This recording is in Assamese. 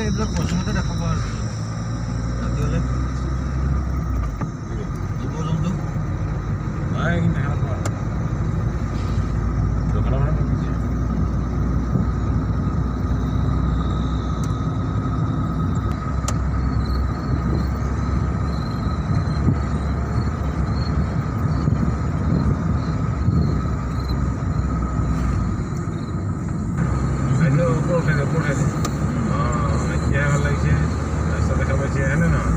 থাকিলে এইবিলাক পশ্চিমতে দেখা পোৱা ৰাতি হ'লে জীৱ জন্তু নাই কিন্তু দেখা পোৱা দোকানৰ মানে ভাবিছে ওপৰ উঠাই দে এতিয়া ভাল লাগিছে ৰাস্তা দেখা পাইছে হয়নে নহয়